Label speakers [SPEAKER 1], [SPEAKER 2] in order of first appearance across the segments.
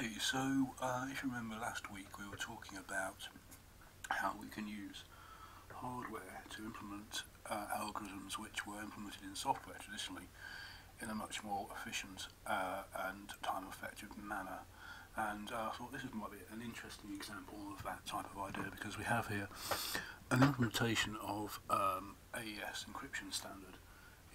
[SPEAKER 1] Okay, so if you remember last week we were talking about how we can use hardware to implement algorithms which were implemented in software traditionally in a much more efficient and time-effective manner. And I thought this might be an interesting example of that type of idea, because we have here an implementation of AES encryption standard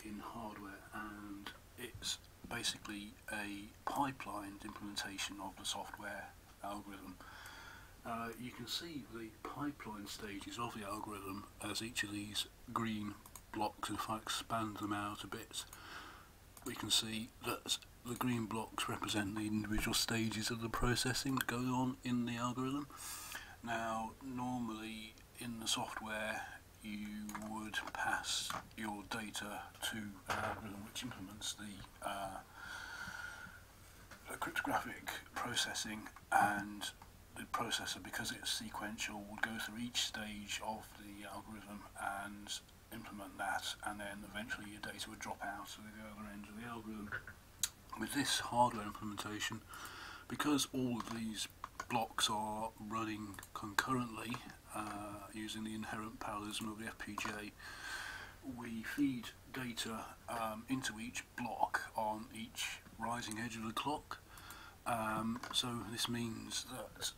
[SPEAKER 1] in hardware, and it's basically a pipelined implementation of the software algorithm. You can see the pipeline stages of the algorithm as each of these green blocks, if I expand them out a bit, we can see that the green blocks represent the individual stages of the processing that goes on in the algorithm. Now, normally in the software you would pass your data to an algorithm which implements the cryptographic processing, and the processor, because it's sequential, would go through each stage of the algorithm and implement that, and then eventually your data would drop out to the other end of the algorithm. With this hardware implementation, because all of these blocks are running concurrently using the inherent parallelism of the FPGA, we feed data into each block on each rising edge of the clock. So this means that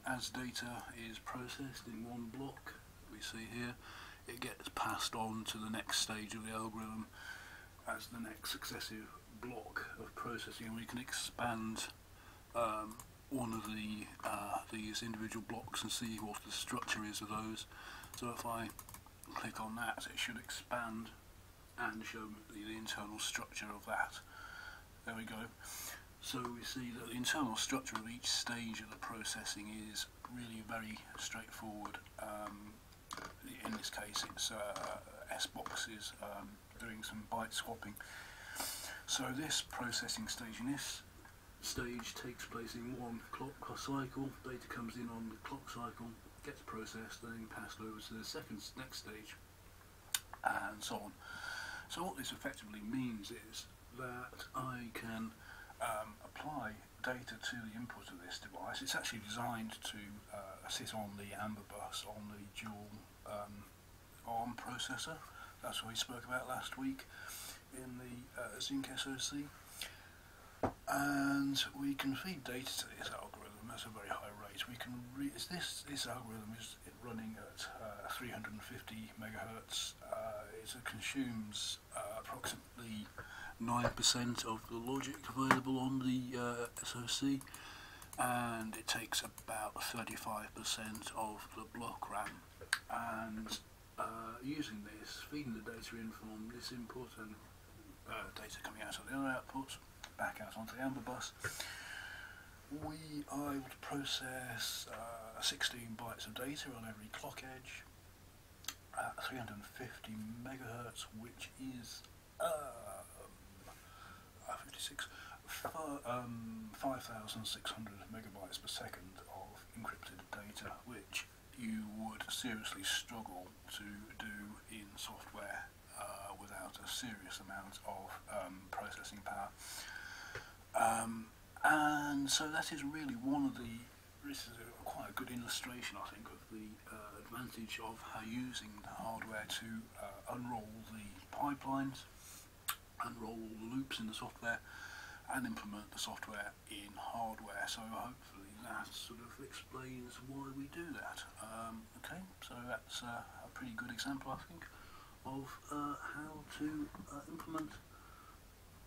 [SPEAKER 1] as data is processed in one block, we see here, it gets passed on to the next stage of the algorithm as the next successive block of processing, and we can expand one of these individual blocks and see what the structure is of those. So if I click on that, it should expand and show me the internal structure of that. There we go. So we see that the internal structure of each stage of the processing is really very straightforward. In this case it's S boxes doing some byte swapping. So this processing stage, in this stage, takes place in one clock cycle. Data comes in on the clock cycle, gets processed, then passed over to the next stage, and so on. So what this effectively means is that I can apply data to the input of this device. It's actually designed to sit on the Amber bus on the dual ARM processor. That's what we spoke about last week in the Zinc SoC. And we can feed data to this algorithm at a very high rate. We can this algorithm is running at 350 megahertz. It consumes approximately 9% of the logic available on the SoC, and it takes about 35% of the block RAM. And using this, feeding the data in from this input and data coming out of the other output, back out onto the Amber bus, we are able to process 16 bytes of data on every clock edge at 350 megahertz, which is 5,600 megabytes per second of encrypted data, which you would seriously struggle to do in software without a serious amount of processing power. And so that is really this is quite a good illustration, I think, of the advantage of how using the hardware to unroll the pipelines, unroll all the loops in the software, and implement the software in hardware. So hopefully that sort of explains why we do that. Okay, so that's a pretty good example, I think, of how to implement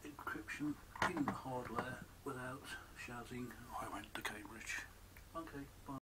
[SPEAKER 1] encryption in hardware without shouting, "I went to Cambridge." Okay, bye.